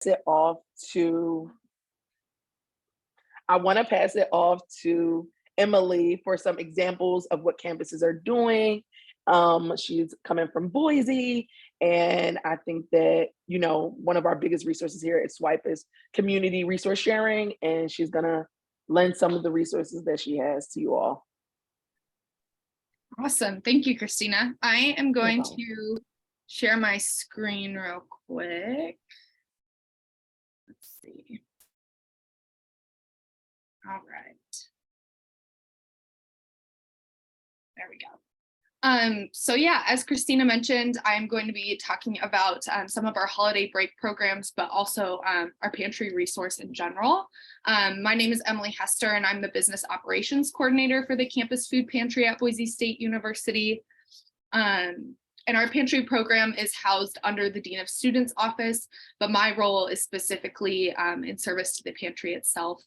it off to I want to pass it off to Emily for some examples of what campuses are doing. She's coming from Boise, and I think that, one of our biggest resources here at Swipe is community resource sharing, and she's gonna lend some of the resources that she has to you all. Awesome. Thank you, Christina. I am No going problem. to share my screen real quick. Let's see. All right. There we go. So yeah, as Christina mentioned, I'm going to be talking about some of our holiday break programs, but also our pantry resource in general. My name is Emily Hester, and I'm the business operations coordinator for the campus food pantry at Boise State University. And our pantry program is housed under the Dean of Students office, but my role is specifically in service to the pantry itself.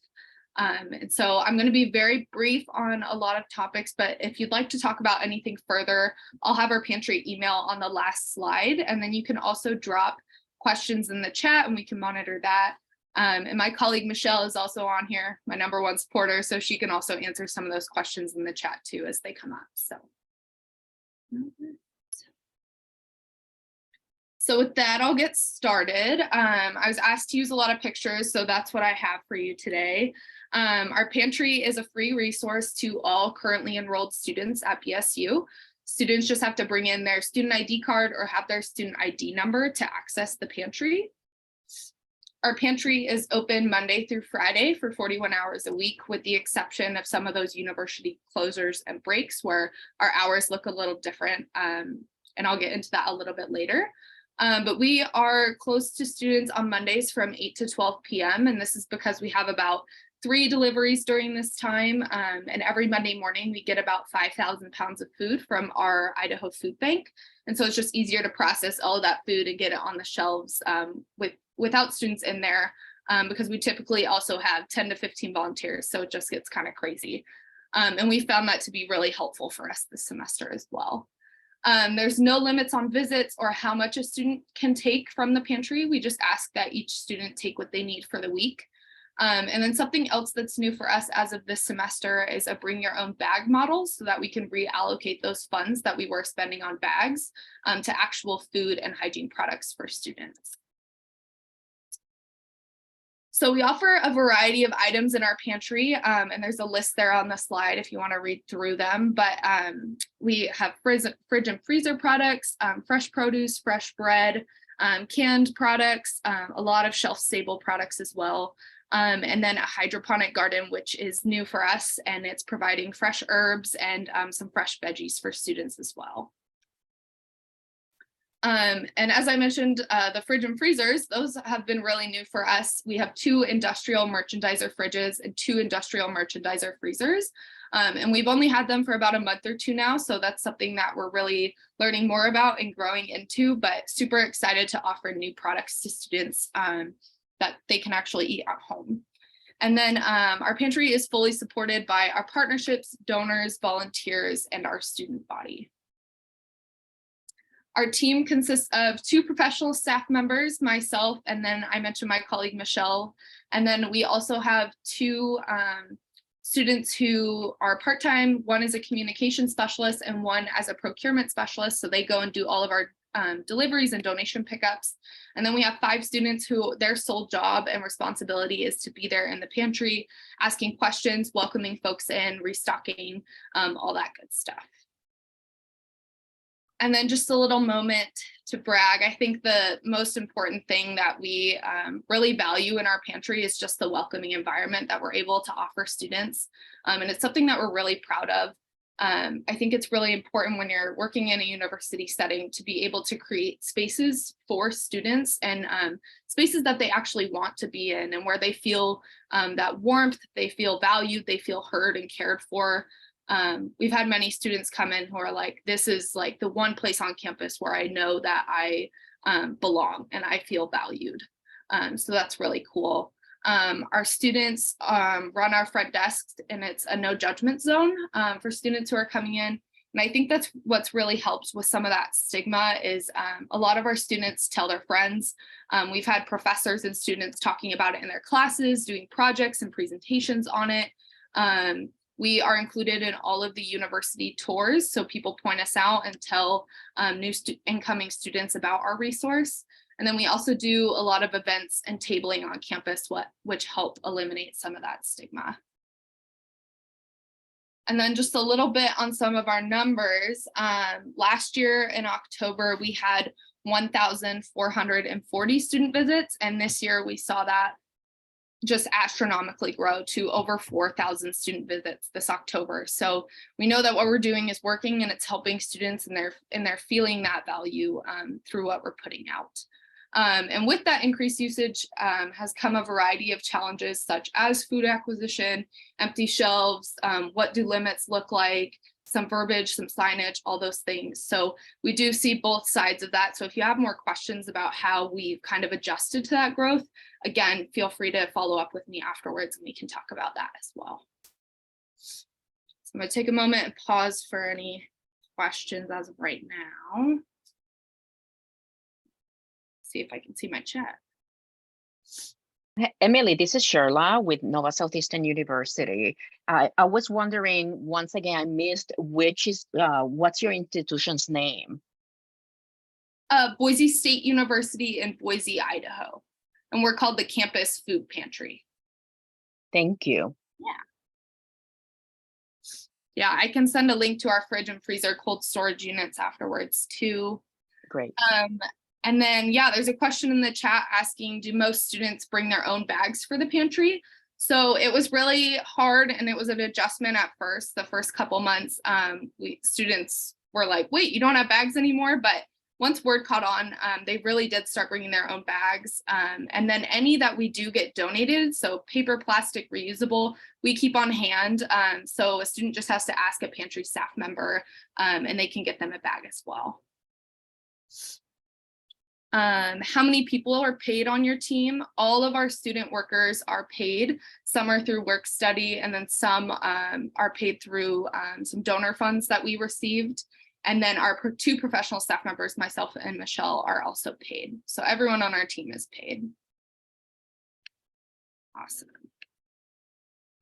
And so I'm going to be very brief on a lot of topics, but if you'd like to talk about anything further, I'll have our pantry email on the last slide, and then you can also drop questions in the chat and we can monitor that. And my colleague Michelle is also on here, my #1 supporter, so she can also answer some of those questions in the chat too as they come up. So with that, I'll get started. I was asked to use a lot of pictures, so that's what I have for you today. Our pantry is a free resource to all currently enrolled students at BSU. Students just have to bring in their student ID card or have their student ID number to access the pantry. Our pantry is open Monday through Friday for 41 hours a week, with the exception of some of those university closures and breaks where our hours look a little different. And I'll get into that a little bit later. But we are closed to students on Mondays from 8 to 12 p.m. And this is because we have about 3 deliveries during this time. And every Monday morning, we get about 5,000 pounds of food from our Idaho Food Bank. And so it's just easier to process all of that food and get it on the shelves without students in there, because we typically also have 10 to 15 volunteers. So it just gets kind of crazy. And we found that to be really helpful for us this semester as well. There's no limits on visits or how much a student can take from the pantry. We just ask that each student take what they need for the week. And then something else that's new for us as of this semester is a bring your own bag model, so that we can reallocate those funds that we were spending on bags to actual food and hygiene products for students. So we offer a variety of items in our pantry, and there's a list there on the slide if you want to read through them. But we have fridge and freezer products, fresh produce, fresh bread, canned products, a lot of shelf-stable products as well. And then a hydroponic garden, which is new for us, and it's providing fresh herbs and some fresh veggies for students as well. And as I mentioned, the fridge and freezers, those have been really new for us. We have 2 industrial merchandiser fridges and 2 industrial merchandiser freezers. And we've only had them for about a month or 2 now. So that's something that we're really learning more about and growing into, but super excited to offer new products to students that they can actually eat at home. And then our pantry is fully supported by our partnerships, donors, volunteers, and our student body. Our team consists of 2 professional staff members, myself, and then I mentioned my colleague Michelle. And then we also have 2 students who are part-time. One is a communication specialist and one as a procurement specialist. So they go and do all of our deliveries and donation pickups. And then we have 5 students who their sole job and responsibility is to be there in the pantry, asking questions, welcoming folks in, restocking, all that good stuff. And then just a little moment to brag. I think the most important thing that we really value in our pantry is just the welcoming environment that we're able to offer students. And it's something that we're really proud of. I think it's really important when you're working in a university setting to be able to create spaces for students and spaces that they actually want to be in, and where they feel that warmth, they feel valued, they feel heard and cared for. We've had many students come in who are like, this is like the one place on campus where I know that I belong and I feel valued. So that's really cool. Our students run our front desks, and it's a no judgment zone for students who are coming in. And I think that's what's really helped with some of that stigma is a lot of our students tell their friends. We've had professors and students talking about it in their classes, doing projects and presentations on it. We are included in all of the university tours, so people point us out and tell new incoming students about our resource. And then we also do a lot of events and tabling on campus, which help eliminate some of that stigma. And then just a little bit on some of our numbers. Last year in October, we had 1,440 student visits, and this year we saw that just astronomically grow to over 4,000 student visits this October. So we know that what we're doing is working and it's helping students, and they're feeling that value through what we're putting out. And with that increased usage has come a variety of challenges such as food acquisition, empty shelves, what do limits look like, some verbiage, some signage, all those things. So we do see both sides of that. So if you have more questions about how we've kind of adjusted to that growth, again, feel free to follow up with me afterwards and we can talk about that as well. So I'm going to take a moment and pause for any questions as of right now. See if I can see my chat. Emily, this is Sherla with Nova Southeastern University. I was wondering, once again, I missed what's your institution's name? Boise State University in Boise, Idaho. And we're called the Campus Food Pantry. Thank you. Yeah, I can send a link to our fridge and freezer cold storage units afterwards too. Great. And then, yeah, there's a question in the chat asking, do most students bring their own bags for the pantry? So it was really hard and it was an adjustment at first. The first couple months, students were like, wait, you don't have bags anymore? But once word caught on, they really did start bringing their own bags. And then any that we do get donated, so paper, plastic, reusable, we keep on hand. So a student just has to ask a pantry staff member and they can get them a bag as well. How many people are paid on your team? All of our student workers are paid. Some are through work study, and then some are paid through some donor funds that we received. And then our two professional staff members, myself and Michelle, are also paid. So everyone on our team is paid. Awesome.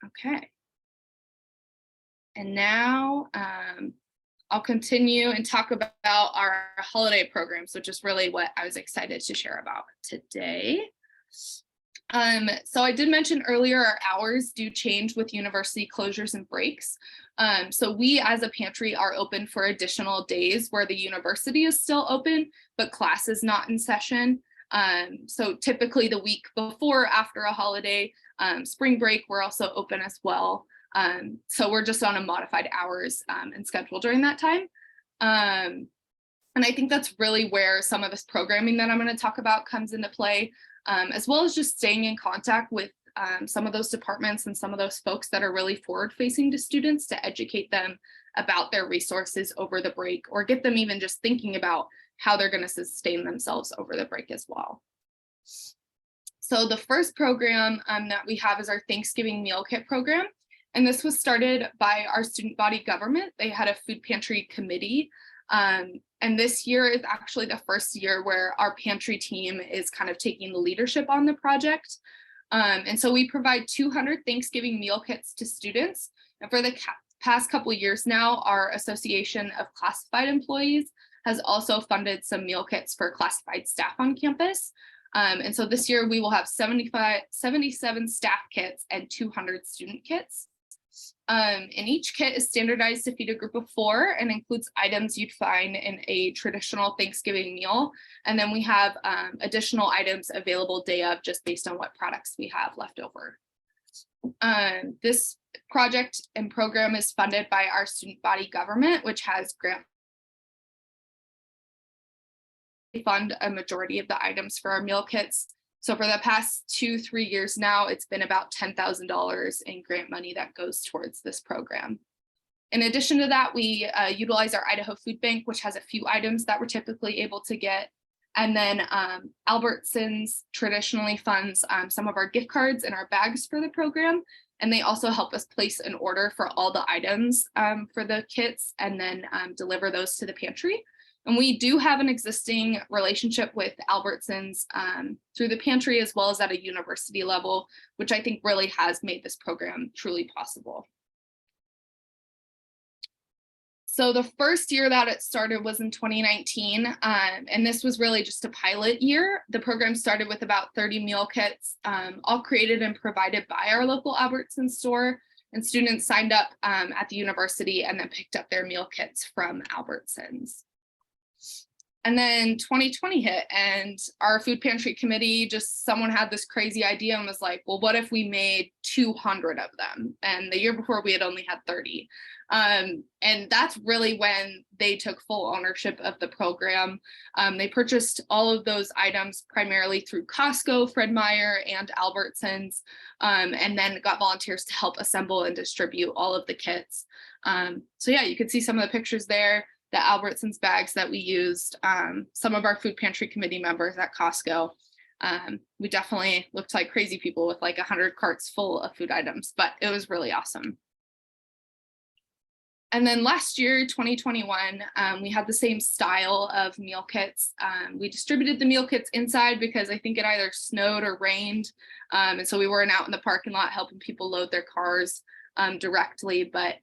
Okay. And now I'll continue and talk about our holiday programs, which is really what I was excited to share about today. So I did mention earlier, our hours do change with university closures and breaks. So we as a pantry are open for additional days where the university is still open, but class is not in session. So typically the week before, after a holiday, spring break, we're also open as well. So we're just on a modified hours and schedule during that time. And I think that's really where some of this programming that I'm going to talk about comes into play, as well as just staying in contact with some of those departments and some of those folks that are really forward facing to students to educate them about their resources over the break, or get them even just thinking about how they're going to sustain themselves over the break as well. So the first program that we have is our Thanksgiving meal kit program. And this was started by our student body government. They had a food pantry committee. And this year is actually the first year where our pantry team is kind of taking the leadership on the project. And so we provide 200 Thanksgiving meal kits to students. And for the past couple of years now, our Association of Classified Employees has also funded some meal kits for classified staff on campus. And so this year we will have 77 staff kits and 200 student kits. And each kit is standardized to feed a group of 4 and includes items you'd find in a traditional Thanksgiving meal. And then we have additional items available day of, just based on what products we have left over. This project and program is funded by our student body government, which has grant. We fund a majority of the items for our meal kits. So for the past 2-3 years now, it's been about $10,000 in grant money that goes towards this program. In addition to that, we utilize our Idaho Food Bank, which has a few items that we're typically able to get. And then Albertsons traditionally funds some of our gift cards and our bags for the program. And they also help us place an order for all the items for the kits and then deliver those to the pantry. And we do have an existing relationship with Albertsons through the pantry as well as at a university level, which I think really has made this program truly possible. So the first year that it started was in 2019, and this was really just a pilot year. The program started with about 30 meal kits, all created and provided by our local Albertsons store, and students signed up at the university and then picked up their meal kits from Albertsons. And then 2020 hit, and our food pantry committee, someone had this crazy idea and was like, well, what if we made 200 of them? And the year before we had only had 30. And that's really when they took full ownership of the program. They purchased all of those items primarily through Costco, Fred Meyer, and Albertsons, and then got volunteers to help assemble and distribute all of the kits. So yeah, you could see some of the pictures there, the Albertsons bags that we used, some of our food pantry committee members at Costco. We definitely looked like crazy people with like 100 carts full of food items, but it was really awesome. And then last year, 2021, we had the same style of meal kits. We distributed the meal kits inside because I think it either snowed or rained. And so we weren't out in the parking lot helping people load their cars directly. But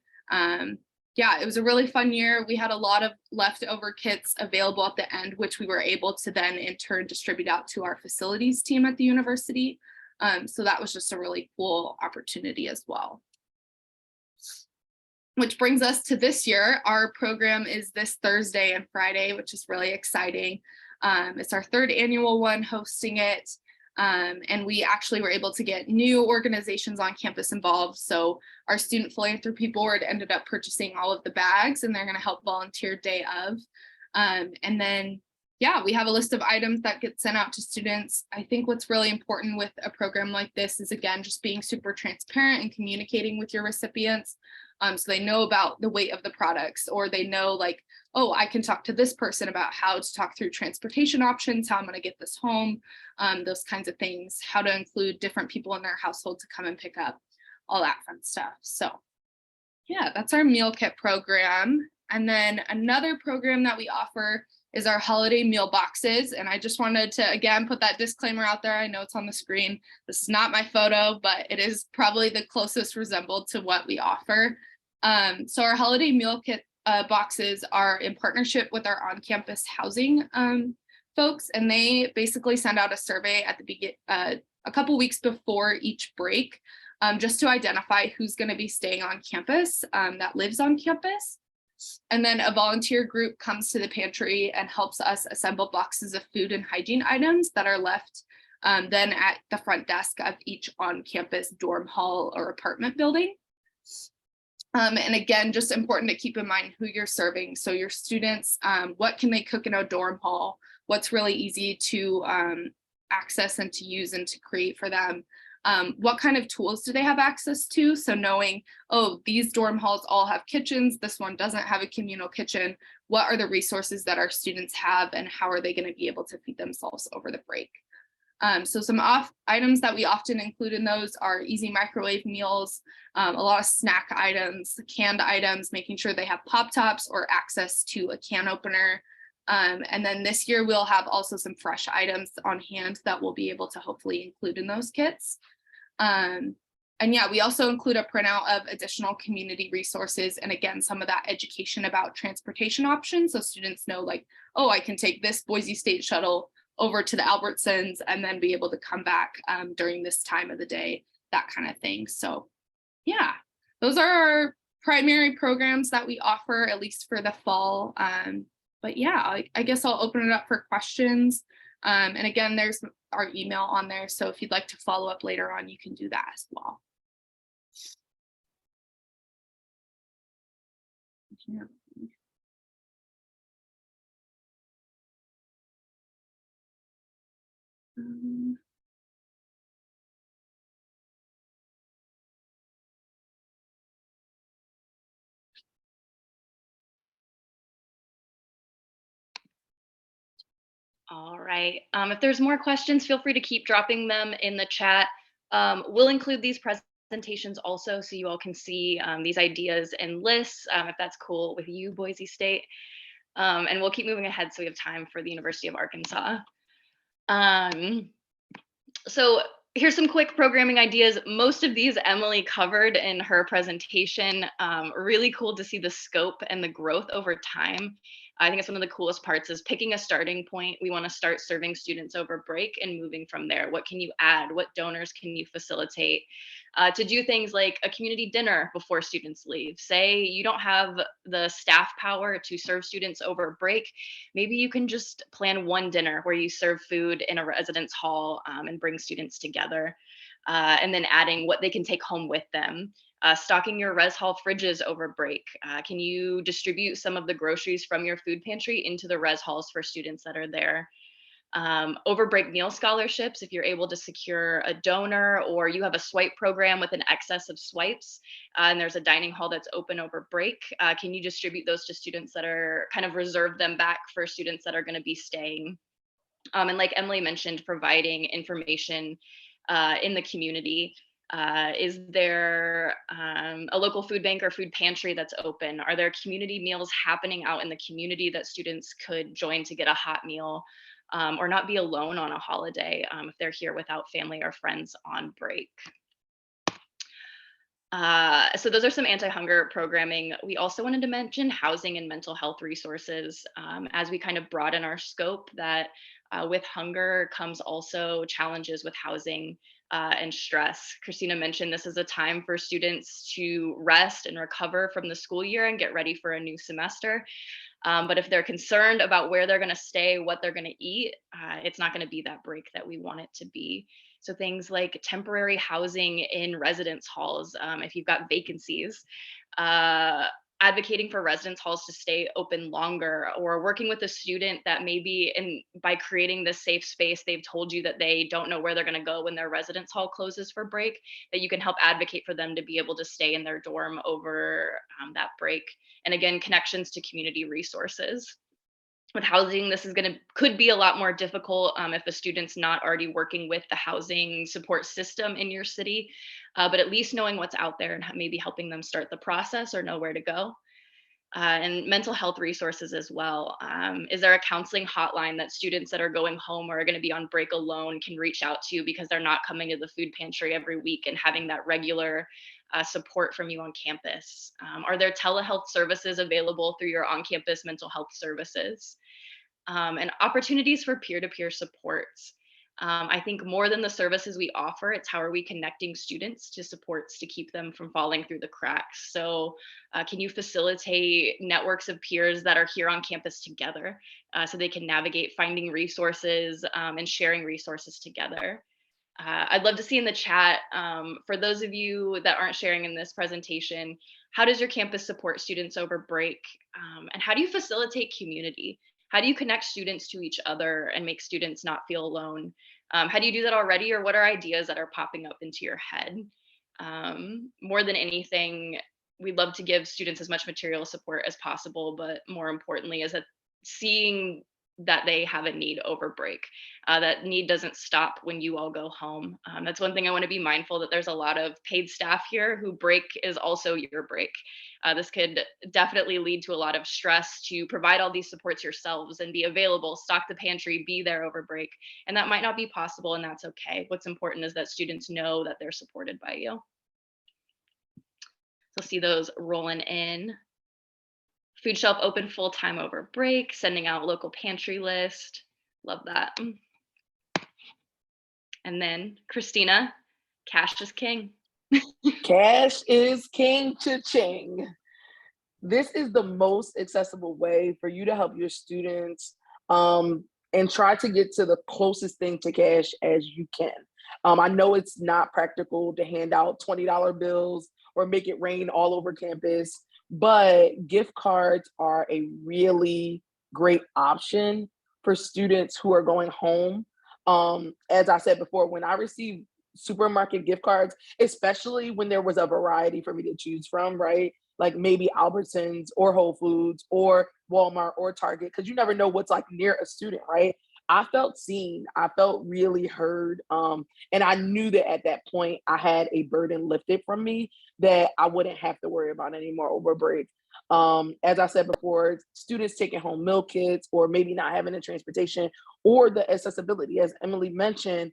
yeah, it was a really fun year. We had a lot of leftover kits available at the end, which we were able to then in turn distribute out to our facilities team at the university. So that was just a really cool opportunity as well. Which brings us to this year. Our program is this Thursday and Friday, which is really exciting. It's our third annual one hosting it. And we actually were able to get new organizations on campus involved. So our student philanthropy board ended up purchasing all of the bags, and they're going to help volunteer day of. And then, yeah, we have a list of items that get sent out to students. I think what's really important with a program like this is, again, just being super transparent and communicating with your recipients. So they know about the weight of the products, or they know like, oh, I can talk to this person about how to talk through transportation options, how I'm going to get this home, those kinds of things, how to include different people in their household to come and pick up, all that fun stuff. So yeah, that's our meal kit program. And then another program that we offer is our holiday meal boxes. And I just wanted to, again, put that disclaimer out there. I know it's on the screen. This is not my photo, but it is probably the closest resembled to what we offer. So our holiday meal kit boxes are in partnership with our on-campus housing folks, and they basically send out a survey at the a couple weeks before each break, just to identify who's going to be staying on campus that lives on campus. And then a volunteer group comes to the pantry and helps us assemble boxes of food and hygiene items that are left then at the front desk of each on-campus dorm hall or apartment building. And again, just important to keep in mind who you're serving. So your students, what can they cook in a dorm hall? What's really easy to access and to use and to create for them? What kind of tools do they have access to? So knowing, oh, these dorm halls all have kitchens, this one doesn't have a communal kitchen. What are the resources that our students have, and how are they going to be able to feed themselves over the break? So some items that we often include in those are easy microwave meals, a lot of snack items, canned items, making sure they have pop tops or access to a can opener. And then this year we'll have also some fresh items on hand that we'll be able to hopefully include in those kits. And yeah, we also include a printout of additional community resources, and again, some of that education about transportation options, so students know like, oh, I can take this Boise State shuttle over to the Albertsons and then be able to come back during this time of the day, that kind of thing. So yeah, those are our primary programs that we offer, at least for the fall. But yeah, I guess I'll open it up for questions. And again, there's our email on there. So if you'd like to follow up later on, you can do that as well. Yeah. All right. If there's more questions, feel free to keep dropping them in the chat. We'll include these presentations presentations also, so you all can see these ideas and lists, if that's cool with you, Boise State. And we'll keep moving ahead so we have time for the University of Arkansas. So here's some quick programming ideas. Most of these Emily covered in her presentation. Really cool to see the scope and the growth over time. I think it's one of the coolest parts is picking a starting point. We want to start serving students over break and moving from there. What can you add? What donors can you facilitate? To do things like a community dinner before students leave. Say you don't have the staff power to serve students over break. Maybe you can just plan one dinner where you serve food in a residence hall and bring students together. And then adding what they can take home with them. Stocking your res hall fridges over break. Can you distribute some of the groceries from your food pantry into the res halls for students that are there? Over break meal scholarships, if you're able to secure a donor or you have a swipe program with an excess of swipes and there's a dining hall that's open over break, can you distribute those to students that are kind of reserve them back for students that are going to be staying? And like Emily mentioned, providing information in the community. Is there a local food bank or food pantry that's open? Are there community meals happening out in the community that students could join to get a hot meal or not be alone on a holiday if they're here without family or friends on break? So those are some anti-hunger programming. We also wanted to mention housing and mental health resources as we kind of broaden our scope that with hunger comes also challenges with housing and stress. Christina mentioned this is a time for students to rest and recover from the school year and get ready for a new semester. But if they're concerned about where they're going to stay, what they're going to eat, it's not going to be that break that we want it to be. So things like temporary housing in residence halls, if you've got vacancies, advocating for residence halls to stay open longer, or working with a student that maybe by creating this safe space, they've told you that they don't know where they're going to go when their residence hall closes for break, that you can help advocate for them to be able to stay in their dorm over that break. And again, connections to community resources. With housing, this could be a lot more difficult if the student's not already working with the housing support system in your city, but at least knowing what's out there and maybe helping them start the process or know where to go. And mental health resources as well. Is there a counseling hotline that students that are going home or are going to be on break alone can reach out to because they're not coming to the food pantry every week and having that regular support from you on campus? Are there telehealth services available through your on-campus mental health services? And opportunities for peer-to-peer supports. I think more than the services we offer, it's how are we connecting students to supports to keep them from falling through the cracks. So can you facilitate networks of peers that are here on campus together so they can navigate finding resources and sharing resources together? I'd love to see in the chat, for those of you that aren't sharing in this presentation, how does your campus support students over break? And how do you facilitate community? How do you connect students to each other and make students not feel alone? How do you do that already, or what are ideas that are popping up into your head? More than anything, we'd love to give students as much material support as possible, but more importantly is that seeing that they have a need over break. That need doesn't stop when you all go home. That's one thing I want to be mindful that there's a lot of paid staff here who break is also your break. This could definitely lead to a lot of stress to provide all these supports yourselves and be available, stock the pantry, be there over break. And that might not be possible, and that's okay. What's important is that students know that they're supported by you. So see those rolling in. Food shelf open full time over break, sending out local pantry list. Love that. And then Christina, cash is king. Cash is king, cha-ching. This is the most accessible way for you to help your students and try to get to the closest thing to cash as you can. I know it's not practical to hand out $20 bills or make it rain all over campus, but gift cards are a really great option for students who are going home. As I said before, when I received supermarket gift cards, especially when there was a variety for me to choose from, right? Like maybe Albertsons or Whole Foods or Walmart or Target, because you never know what's like near a student, right? I felt seen. I felt really heard. And I knew that at that point I had a burden lifted from me that I wouldn't have to worry about anymore over break. As I said before, students taking home meal kits or maybe not having the transportation or the accessibility, as Emily mentioned,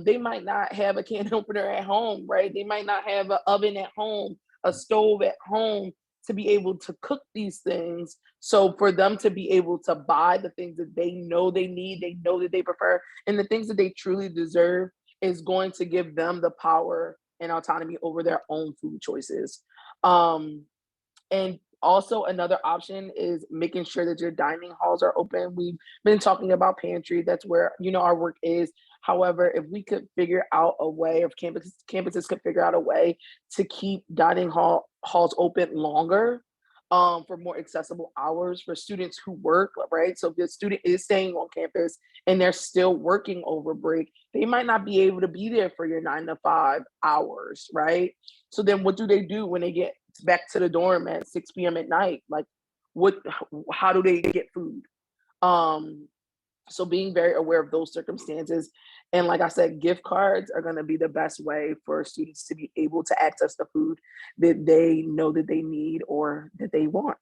they might not have a can opener at home, right? They might not have an oven at home, a stove at home to be able to cook these things. So for them to be able to buy the things that they know they need, they know that they prefer, and the things that they truly deserve is going to give them the power and autonomy over their own food choices. And also another option is making sure that your dining halls are open. We've been talking about pantry. That's where, our work is. However, if we could figure out a way, if campuses could figure out a way to keep halls open longer, for more accessible hours for students who work, right? So if the student is staying on campus and they're still working over break, they might not be able to be there for your 9 to 5 hours, right? So then what do they do when they get back to the dorm at 6 p.m. at night? Like, how do they get food? Um, so being very aware of those circumstances. And like I said, gift cards are going to be the best way for students to be able to access the food that they know that they need or that they want.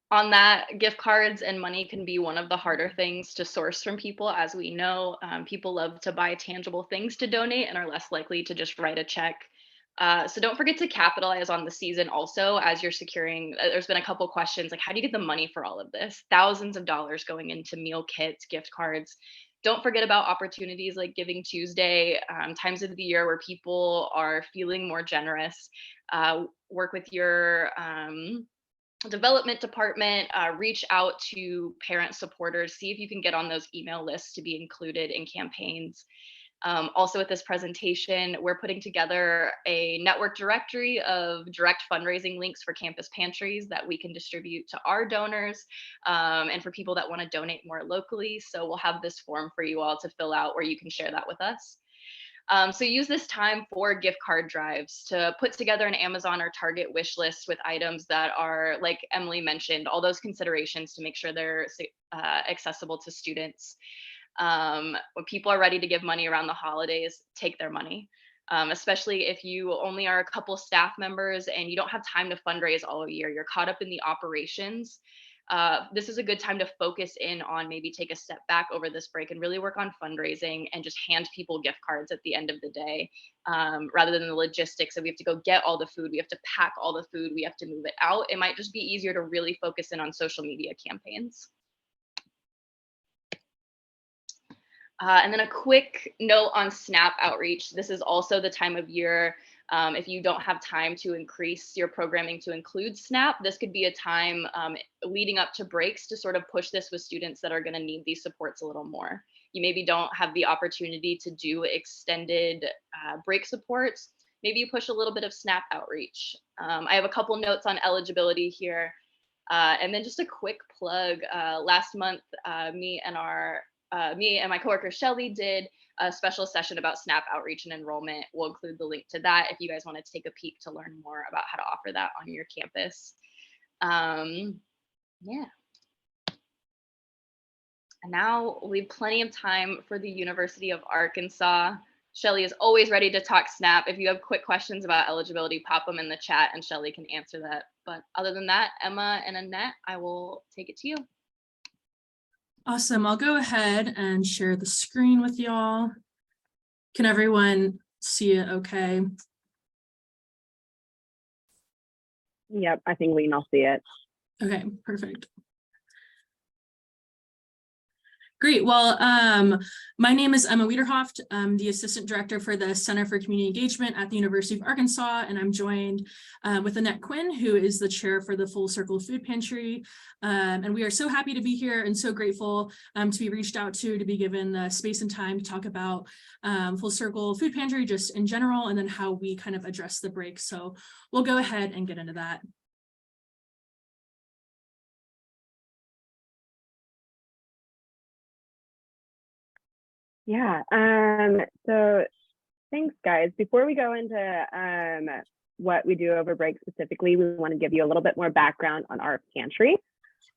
On that, gift cards and money can be one of the harder things to source from people. As we know, people love to buy tangible things to donate and are less likely to just write a check. So don't forget to capitalize on the season also as you're securing. There's been a couple questions like, how do you get the money for all of this? Thousands of dollars going into meal kits, gift cards. Don't forget about opportunities like Giving Tuesday, times of the year where people are feeling more generous. Work with your development department, reach out to parent supporters, see if you can get on those email lists to be included in campaigns. Also with this presentation, we're putting together a network directory of direct fundraising links for campus pantries that we can distribute to our donors, and for people that want to donate more locally. So we'll have this form for you all to fill out where you can share that with us. So use this time for gift card drives to put together an Amazon or Target wish list with items that are, like Emily mentioned, all those considerations to make sure they're accessible to students. When people are ready to give money around the holidays, take their money. Especially if you only are a couple staff members and you don't have time to fundraise all year, you're caught up in the operations. This is a good time to focus in on maybe take a step back over this break and really work on fundraising and just hand people gift cards at the end of the day, rather than the logistics of we have to go get all the food, we have to pack all the food, we have to move it out. It might just be easier to really focus in on social media campaigns. And then a quick note on SNAP outreach. This is also the time of year, if you don't have time to increase your programming to include SNAP, this could be a time leading up to breaks to sort of push this with students that are going to need these supports a little more. You maybe don't have the opportunity to do extended break supports. Maybe you push a little bit of SNAP outreach. I have a couple notes on eligibility here. And then just a quick plug. Last month, me and my coworker Shelly did a special session about SNAP outreach and enrollment. We'll include the link to that if you guys want to take a peek to learn more about how to offer that on your campus. Yeah. And now we have plenty of time for the University of Arkansas. Shelly is always ready to talk SNAP. If you have quick questions about eligibility, pop them in the chat and Shelly can answer that. But other than that, Emma and Annette, I will take it to you. Awesome. I'll go ahead and share the screen with y'all. Can everyone see it okay? Yep, I think we can all see it. Okay, perfect. Great. Well, my name is Emma Wiederhoft. I'm the Assistant Director for the Center for Community Engagement at the University of Arkansas, and I'm joined with Annette Quinn, who is the Chair for the Full Circle Food Pantry. And we are so happy to be here and so grateful to be reached out to be given the space and time to talk about Full Circle Food Pantry just in general, and then how we kind of address the break. So we'll go ahead and get into that. Yeah, so thanks guys. Before we go into what we do over break specifically, we want to give you a little bit more background on our pantry.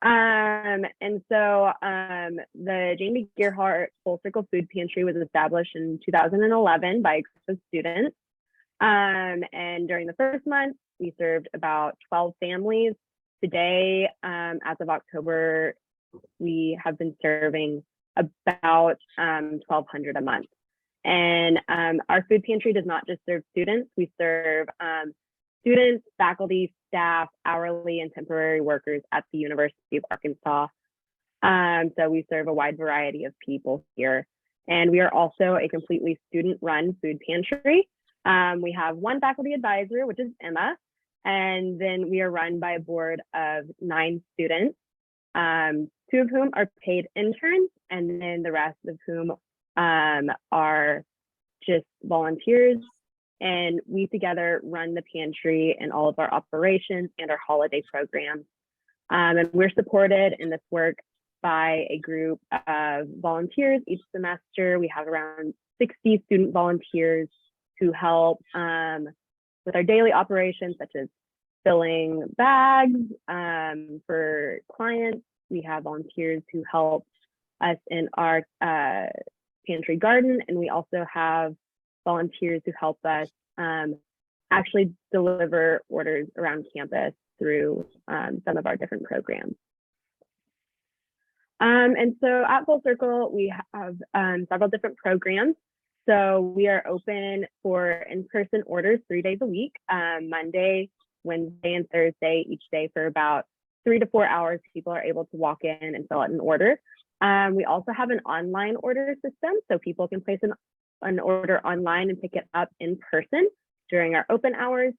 And so the Jamie Gearhart Full Circle Food Pantry was established in 2011 by a group of students. And during the first month, we served about 12 families. Today, as of October, we have been serving about 1,200 a month. And our food pantry does not just serve students, we serve students, faculty, staff, hourly and temporary workers at the University of Arkansas. So we serve a wide variety of people here. And we are also a completely student-run food pantry. We have one faculty advisor, which is Emma, and then we are run by a board of 9 students, 2 of whom are paid interns, and then the rest of whom are just volunteers. And we together run the pantry and all of our operations and our holiday programs. And we're supported in this work by a group of volunteers each semester. We have around 60 student volunteers who help with our daily operations, such as filling bags for clients. We have volunteers who help us in our pantry garden, and we also have volunteers who help us actually deliver orders around campus through some of our different programs. And so at Full Circle, we have several different programs. So we are open for in-person orders 3 days a week, Monday, Wednesday, and Thursday, each day for about 3 to 4 hours. People are able to walk in and fill out an order. We also have an online order system, so people can place an order online and pick it up in person during our open hours.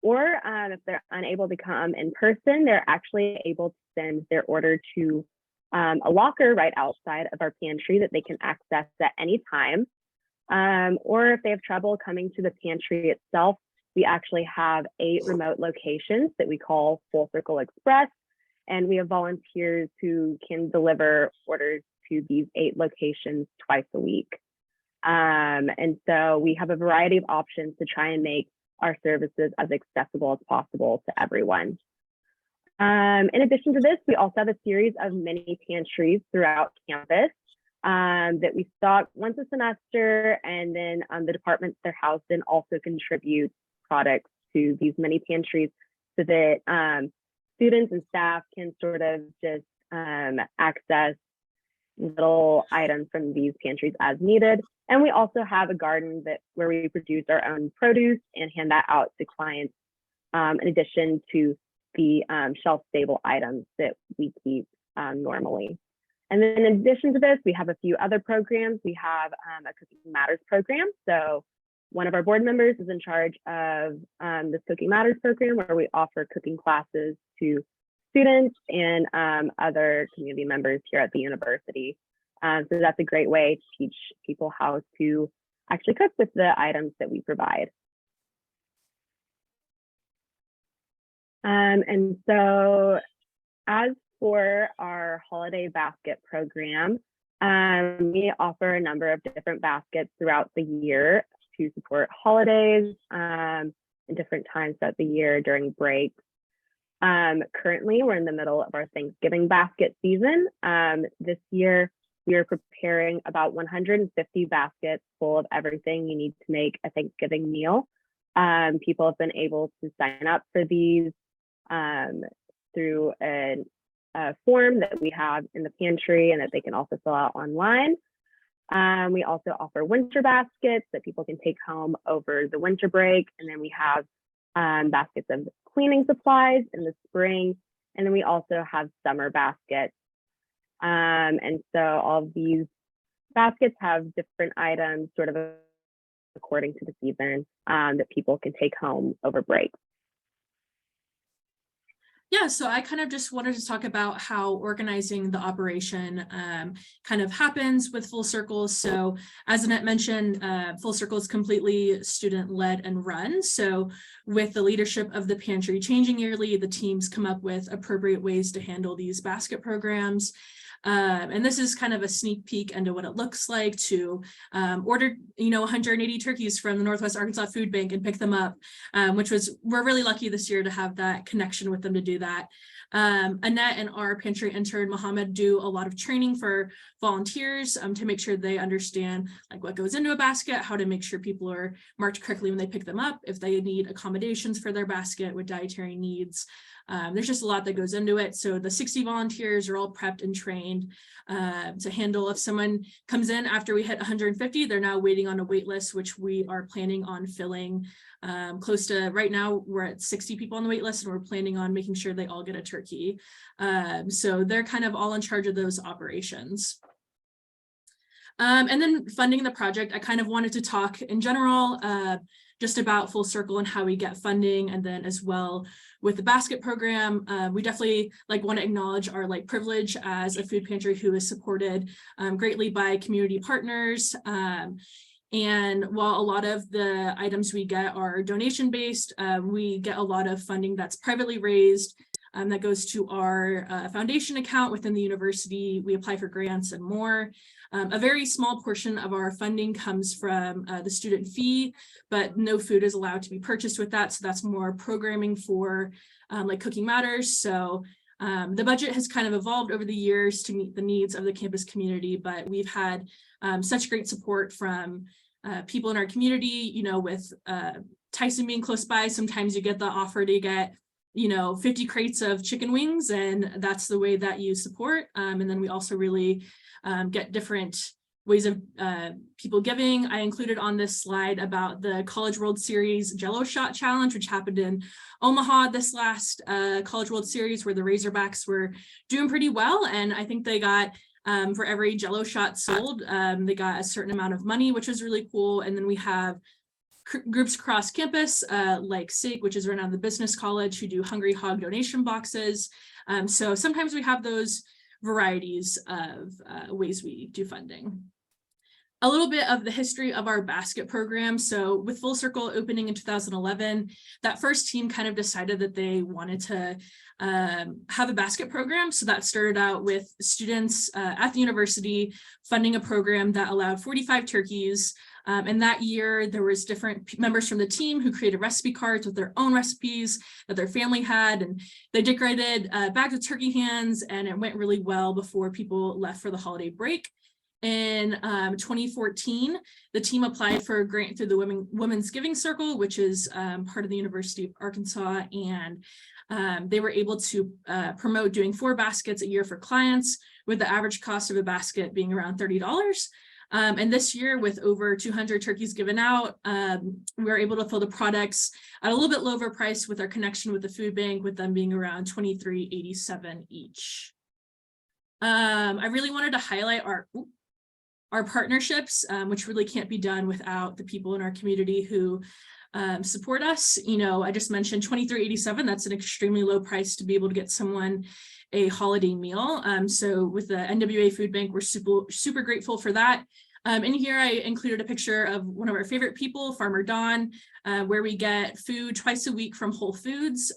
Or if they're unable to come in person, they're actually able to send their order to a locker right outside of our pantry that they can access at any time. Or if they have trouble coming to the pantry itself, we actually have 8 remote locations that we call Full Circle Express. And we have volunteers who can deliver orders to these 8 locations twice a week. And so we have a variety of options to try and make our services as accessible as possible to everyone. In addition to this, we also have a series of mini pantries throughout campus that we stock once a semester, and then the departments they're housed in also contribute products to these mini pantries so that students and staff can sort of just access little items from these pantries as needed. And we also have a garden where we produce our own produce and hand that out to clients, in addition to the shelf-stable items that we keep normally. And then in addition to this, we have a few other programs. We have a Cooking Matters program. So one of our board members is in charge of this Cooking Matters program, where we offer cooking classes to students and other community members here at the university. So that's a great way to teach people how to actually cook with the items that we provide. And so as for our holiday basket program, we offer a number of different baskets throughout the year to support holidays and different times throughout the year during breaks. Currently, we're in the middle of our Thanksgiving basket season. This year, we are preparing about 150 baskets full of everything you need to make a Thanksgiving meal. People have been able to sign up for these through a form that we have in the pantry and that they can also fill out online. We also offer winter baskets that people can take home over the winter break. And then we have baskets of cleaning supplies in the spring. And then we also have summer baskets. And so all of these baskets have different items sort of according to the season that people can take home over break. Yeah, so I kind of just wanted to talk about how organizing the operation kind of happens with Full Circle. So as Annette mentioned, Full Circle is completely student-led and run. So with the leadership of the pantry changing yearly, the teams come up with appropriate ways to handle these basket programs. And this is kind of a sneak peek into what it looks like to order, 180 turkeys from the Northwest Arkansas Food Bank and pick them up, we're really lucky this year to have that connection with them to do that. Annette and our pantry intern Mohammed do a lot of training for volunteers to make sure they understand like what goes into a basket, how to make sure people are marked correctly when they pick them up, if they need accommodations for their basket with dietary needs. There's just a lot that goes into it. So the 60 volunteers are all prepped and trained to handle if someone comes in after we hit 150, they're now waiting on a wait list, which we are planning on filling close to. Right now we're at 60 people on the wait list, and we're planning on making sure they all get a turkey. So they're kind of all in charge of those operations. And then funding the project, I kind of wanted to talk in general just about Full Circle and how we get funding, and then as well with the basket program, we definitely want to acknowledge our privilege as a food pantry who is supported greatly by community partners. And while a lot of the items we get are donation based, we get a lot of funding that's privately raised that goes to our foundation account within the university. We apply for grants and more. A very small portion of our funding comes from the student fee, but no food is allowed to be purchased with that. So that's more programming for Cooking Matters. So the budget has kind of evolved over the years to meet the needs of the campus community, but we've had such great support from people in our community, with Tyson being close by. Sometimes you get the offer to get 50 crates of chicken wings, and that's the way that you support. And then we also really get different ways of people giving. I included on this slide about the College World Series Jello Shot Challenge, which happened in Omaha this last College World Series, where the Razorbacks were doing pretty well. And I think they got, for every Jello shot sold, they got a certain amount of money, which was really cool. And then we have groups across campus, like SIG, which is run out of the business college, who do Hungry Hog donation boxes. So sometimes we have those varieties of ways we do funding. A little bit of the history of our basket program. So with Full Circle opening in 2011, that first team kind of decided that they wanted to have a basket program. So that started out with students at the university funding a program that allowed 45 turkeys. And that year, there was different members from the team who created recipe cards with their own recipes that their family had, and they decorated bags of turkey hands, and it went really well before people left for the holiday break. In 2014, the team applied for a grant through the Women's Giving Circle, which is part of the University of Arkansas, and they were able to promote doing 4 baskets a year for clients, with the average cost of a basket being around $30. And this year, with over 200 turkeys given out, we were able to fill the products at a little bit lower price with our connection with the food bank, with them being around $23.87 each. I really wanted to highlight our partnerships, which really can't be done without the people in our community who support us. I just mentioned $23.87. That's an extremely low price to be able to get someone a holiday meal. So with the NWA Food Bank, we're super grateful for that. In here, I included a picture of one of our favorite people, Farmer Don, where we get food twice a week from Whole Foods,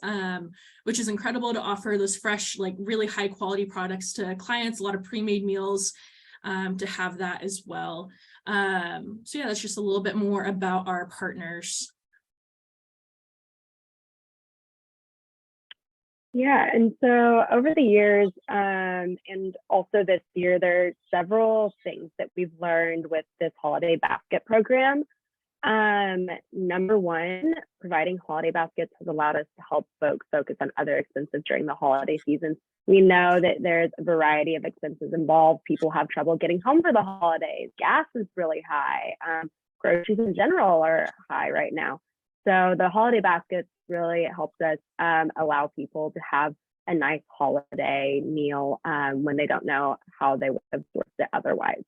which is incredible to offer those fresh, really high quality products to clients, a lot of pre-made meals to have that as well. So yeah, that's just a little bit more about our partners. Yeah, and so over the years, and also this year, there are several things that we've learned with this holiday basket program. Number one, providing holiday baskets has allowed us to help folks focus on other expenses during the holiday season. We know that there's a variety of expenses involved. People have trouble getting home for the holidays. Gas is really high. Groceries in general are high right now. So the holiday baskets really helps us allow people to have a nice holiday meal when they don't know how they would have sourced it otherwise.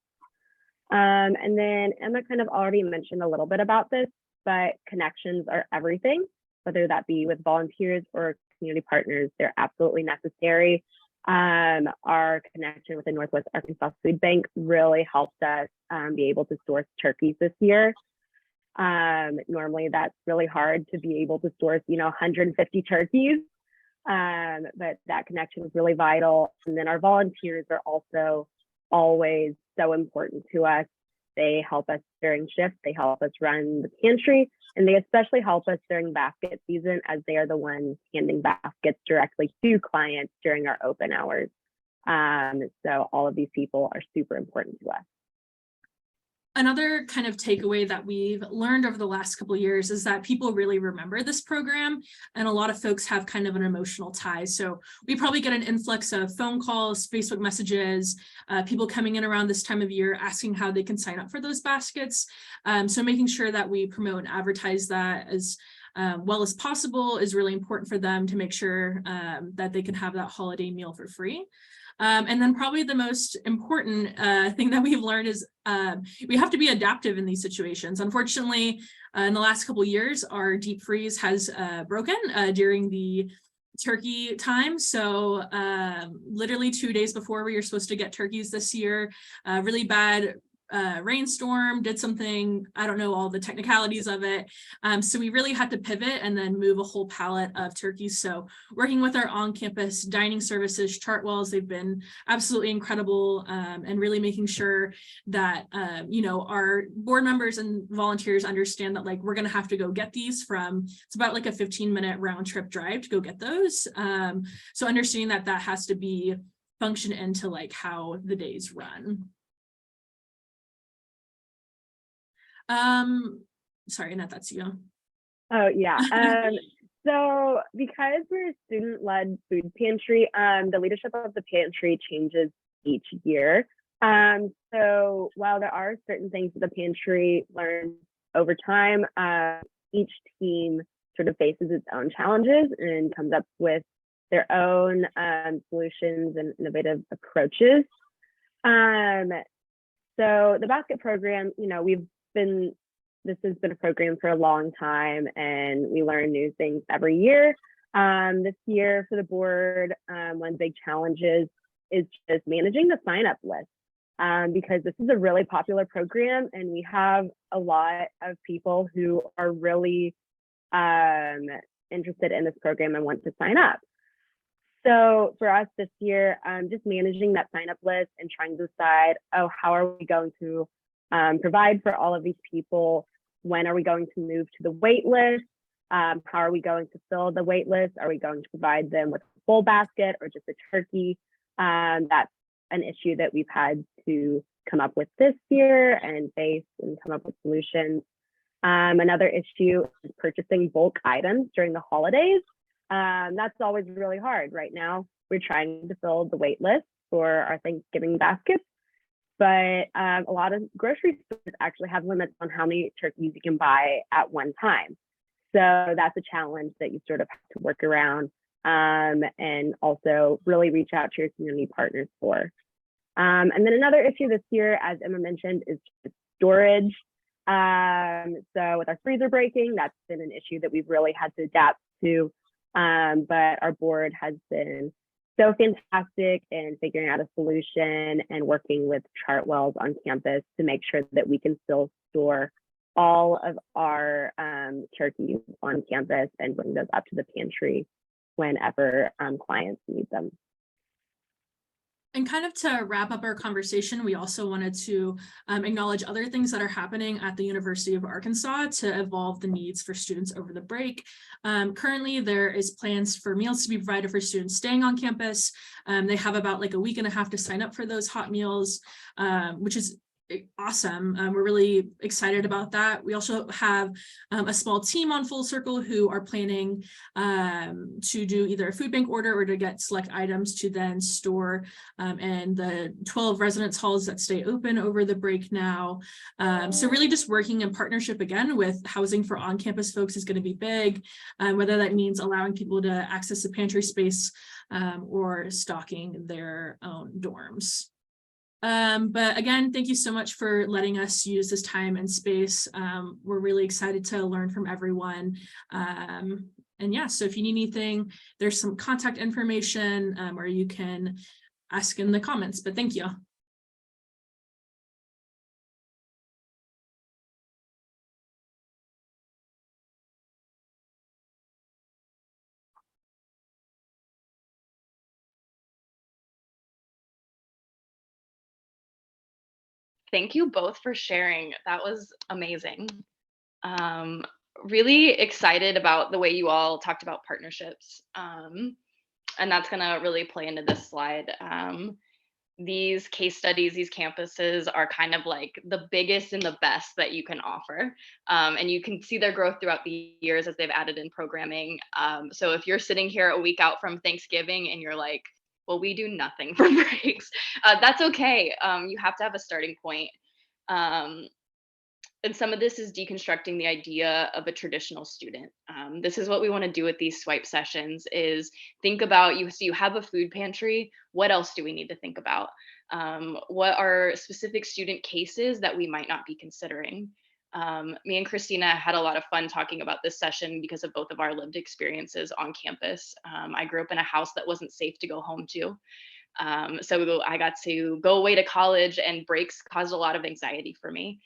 And then Emma kind of already mentioned a little bit about this, but connections are everything, whether that be with volunteers or community partners. They're absolutely necessary. Our connection with the Northwest Arkansas Food Bank really helped us be able to source turkeys this year. Normally that's really hard to be able to source, 150 turkeys. But that connection is really vital. And then our volunteers are also always so important to us. They help us during shifts, they help us run the pantry, and they especially help us during basket season as they are the ones handing baskets directly to clients during our open hours. So all of these people are super important to us. Another kind of takeaway that we've learned over the last couple of years is that people really remember this program, and a lot of folks have kind of an emotional tie. So we probably get an influx of phone calls, Facebook messages, people coming in around this time of year asking how they can sign up for those baskets. So making sure that we promote and advertise that as well as possible is really important for them to make sure that they can have that holiday meal for free. And then probably the most important thing that we've learned is we have to be adaptive in these situations. Unfortunately, in the last couple of years, our deep freeze has broken during the turkey time. So literally 2 days before we were supposed to get turkeys this year, really bad rainstorm did something, I don't know all the technicalities of it. So we really had to pivot and then move a whole pallet of turkeys. So working with our on-campus dining services, Chartwells, they've been absolutely incredible, and really making sure that, you know, our board members and volunteers understand that like we're going to have to go get these from, it's about like a 15-minute round trip drive to go get those. So understanding that that has to be function into like how the days run. Sorry, Annette, that's you. Oh, yeah. So because we're a student-led food pantry, the leadership of the pantry changes each year. So while there are certain things that the pantry learns over time, each team sort of faces its own challenges and comes up with their own solutions and innovative approaches. So the basket program, you know, this has been a program for a long time, and we learn new things every year. This year for the board, one of the big challenges is just managing the sign-up list, because this is a really popular program, and we have a lot of people who are really interested in this program and want to sign up. So for us this year, just managing that sign-up list and trying to decide, oh, how are we going to provide for all of these people? When are we going to move to the wait list? How are we going to fill the wait list? Are we going to provide them with a full basket or just a turkey? That's an issue that we've had to come up with this year and face and come up with solutions. Another issue is purchasing bulk items during the holidays. That's always really hard. Right now, we're trying to fill the wait list for our Thanksgiving baskets, but a lot of grocery stores actually have limits on how many turkeys you can buy at one time. So that's a challenge that you sort of have to work around, and also really reach out to your community partners for. And then another issue this year, as Emma mentioned, is storage. So with our freezer breaking, that's been an issue that we've really had to adapt to. But our board has been so fantastic in figuring out a solution and working with Chartwells on campus to make sure that we can still store all of our turkeys on campus and bring those up to the pantry whenever clients need them. And kind of to wrap up our conversation, we also wanted to acknowledge other things that are happening at the University of Arkansas to evolve the needs for students over the break. Currently, there is plans for meals to be provided for students staying on campus. They have about like a week and a half to sign up for those hot meals, which is awesome. We're really excited about that. We also have a small team on Full Circle who are planning to do either a food bank order or to get select items to then store in the 12 residence halls that stay open over the break now. So really just working in partnership again with housing for on-campus folks is going to be big, whether that means allowing people to access the pantry space or stocking their own dorms. But again, thank you so much for letting us use this time and space. We're really excited to learn from everyone. And yeah, so if you need anything, there's some contact information or you can ask in the comments, but thank you. Thank you both for sharing. That was amazing. Really excited about the way you all talked about partnerships. And that's gonna really play into this slide. These case studies, these campuses are kind of like the biggest and the best that you can offer. And you can see their growth throughout the years as they've added in programming. So if you're sitting here a week out from Thanksgiving and you're like, well, we do nothing for breaks, that's okay. You have to have a starting point. And some of this is deconstructing the idea of a traditional student. This is what we want to do with these swipe sessions is think about you. So you have a food pantry. What else do we need to think about? What are specific student cases that we might not be considering? Me and Christina had a lot of fun talking about this session because of both of our lived experiences on campus. I grew up in a house that wasn't safe to go home to. So I got to go away to college, and breaks caused a lot of anxiety for me.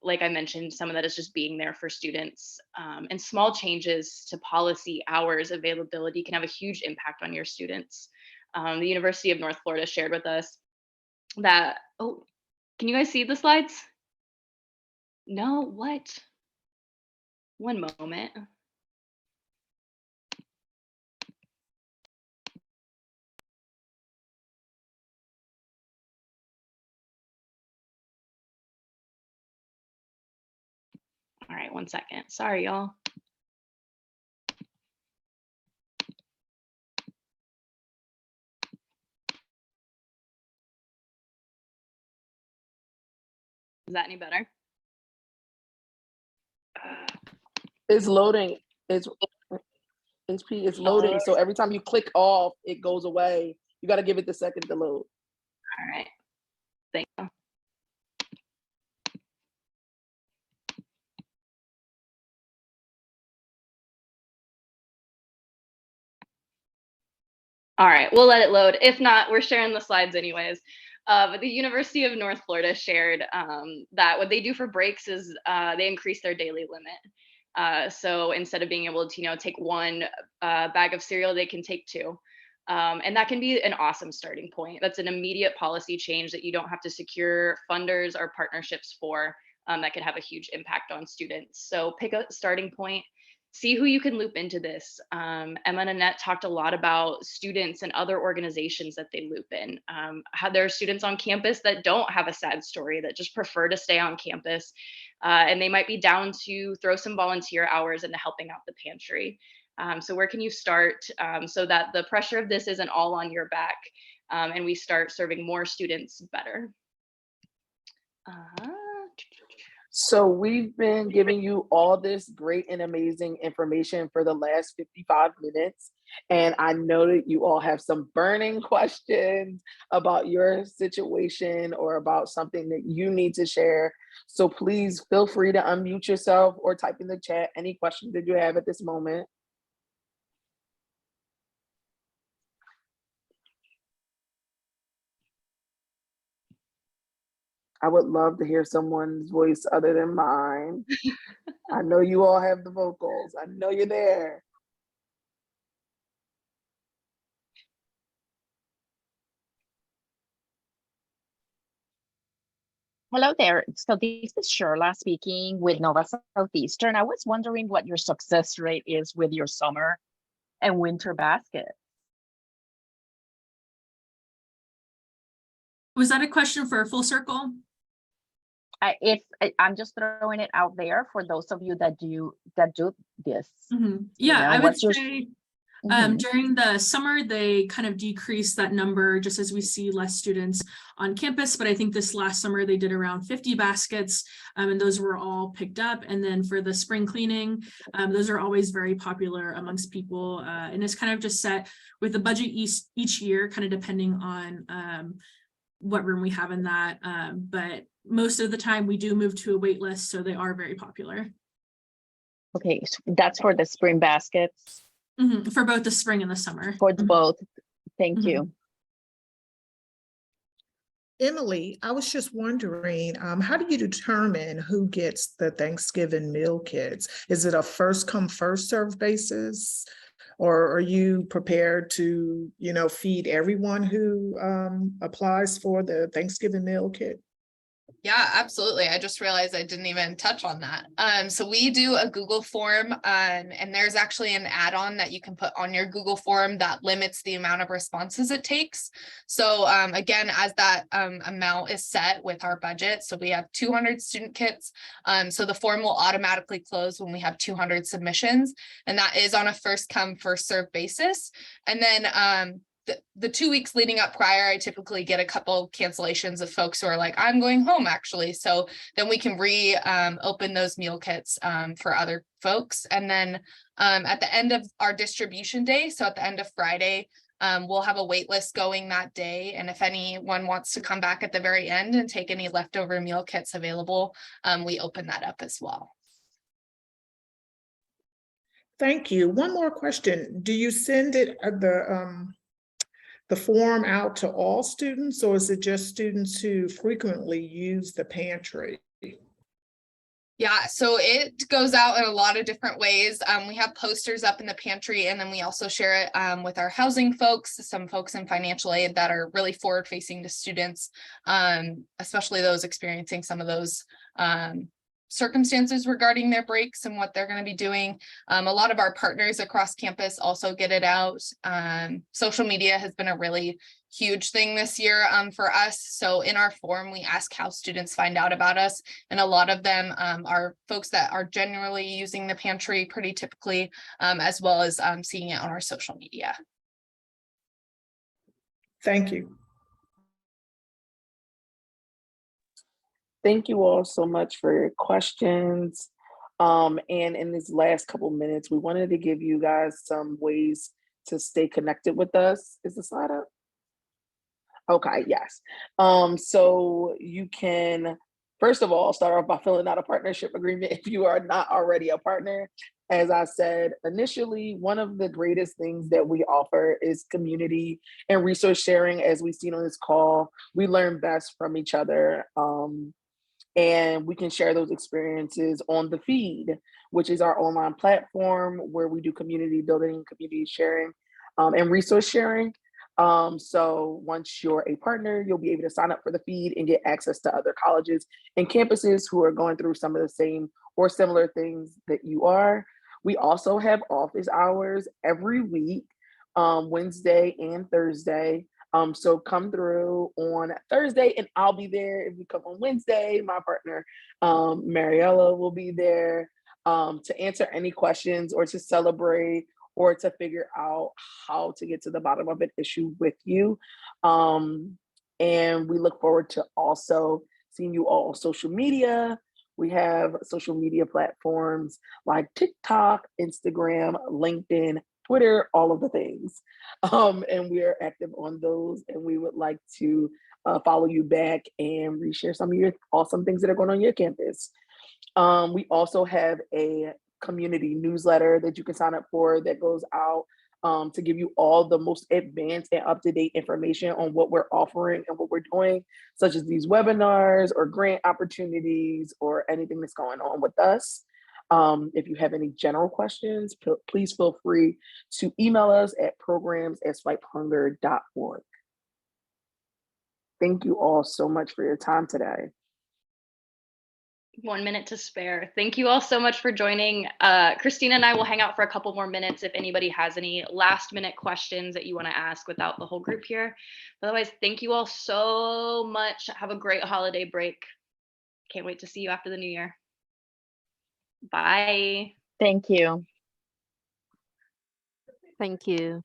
Like I mentioned, some of that is just being there for students, and small changes to policy, hours, availability can have a huge impact on your students. The University of North Florida shared with us that, oh, can you guys see the slides? No, what? One moment. All right, 1 second. Sorry, y'all. Is that any better? It's loading. It's HP is loading. So every time you click off, it goes away. You got to give it the second to load. All right. Thank you. All right, we'll let it load. If not, we're sharing the slides anyways. But the University of North Florida shared that what they do for breaks is they increase their daily limit. So instead of being able to, take one bag of cereal, they can take two. And that can be an awesome starting point. That's an immediate policy change that you don't have to secure funders or partnerships for, that could have a huge impact on students. So pick a starting point. See who you can loop into this. Emma and Annette talked a lot about students and other organizations that they loop in. How there are students on campus that don't have a sad story, that just prefer to stay on campus. And they might be down to throw some volunteer hours into helping out the pantry. So where can you start so that the pressure of this isn't all on your back, and we start serving more students better? So we've been giving you all this great and amazing information for the last 55 minutes. And I know that you all have some burning questions about your situation or about something that you need to share. So please feel free to unmute yourself or type in the chat any questions that you have at this moment. I would love to hear someone's voice other than mine. I know you all have the vocals. I know you're there. Hello there. So this is Shirla speaking with Nova Southeastern. I was wondering what your success rate is with your summer and winter basket. Was that a question for a full circle? I'm just throwing it out there for those of you that do this. Yeah, I would say during the summer, they kind of decrease that number just as we see less students on campus. But I think this last summer they did around 50 baskets, and those were all picked up. And then for the spring cleaning, those are always very popular amongst people. And it's kind of just set with the budget each year, kind of depending on what room we have in that. But most of the time we do move to a wait list, so they are very popular. Okay, so that's for the spring baskets? For both the spring and the summer. For both, thank you. Emily, I was just wondering, how do you determine who gets the Thanksgiving meal kits? Is it a first come, first served basis? Or are you prepared to, feed everyone who applies for the Thanksgiving meal kit? Yeah, absolutely. I just realized I didn't even touch on that. So we do a Google form, and there's actually an add-on that you can put on your Google form that limits the amount of responses it takes. So again, as that amount is set with our budget, so we have 200 student kits. So the form will automatically close when we have 200 submissions, and that is on a first come, first serve basis. And then the 2 weeks leading up prior, I typically get a couple cancellations of folks who are like, I'm going home actually. So then we can open those meal kits for other folks. And then at the end of our distribution day, so at the end of Friday, we'll have a wait list going that day. And if anyone wants to come back at the very end and take any leftover meal kits available, we open that up as well. Thank you. One more question. Do you send it the form out to all students, or is it just students who frequently use the pantry? Yeah, so it goes out in a lot of different ways. We have posters up in the pantry, and then we also share it with our housing folks, some folks in financial aid that are really forward facing to students, especially those experiencing some of those circumstances regarding their breaks and what they're going to be doing. A lot of our partners across campus also get it out. Social media has been a really huge thing this year for us. So in our form, we ask how students find out about us. And a lot of them are folks that are generally using the pantry pretty typically, as well as seeing it on our social media. Thank you. Thank you all so much for your questions. And in these last couple minutes, we wanted to give you guys some ways to stay connected with us. Is the slide up? Okay, yes. So you can, first of all, start off by filling out a partnership agreement if you are not already a partner. As I said initially, one of the greatest things that we offer is community and resource sharing. As we've seen on this call, we learn best from each other. And we can share those experiences on the feed, which is our online platform where we do community building, community sharing, and resource sharing. So once you're a partner, you'll be able to sign up for the feed and get access to other colleges and campuses who are going through some of the same or similar things that you are. We also have office hours every week, Wednesday and Thursday. So come through on Thursday and I'll be there. If you come on Wednesday, my partner, Mariella, will be there to answer any questions or to celebrate or to figure out how to get to the bottom of an issue with you. And we look forward to also seeing you all on social media. We have social media platforms like TikTok, Instagram, LinkedIn, Twitter, all of the things. And we are active on those, and we would like to follow you back and reshare some of your awesome things that are going on your campus. We also have a community newsletter that you can sign up for that goes out to give you all the most advanced and up-to-date information on what we're offering and what we're doing, such as these webinars or grant opportunities or anything that's going on with us. If you have any general questions, please feel free to email us at programs@swipehunger.org. Thank you all so much for your time today. 1 minute to spare. Thank you all so much for joining. Christina and I will hang out for a couple more minutes if anybody has any last minute questions that you want to ask without the whole group here. Otherwise, thank you all so much. Have a great holiday break. Can't wait to see you after the new year. Bye. Thank you. Thank you.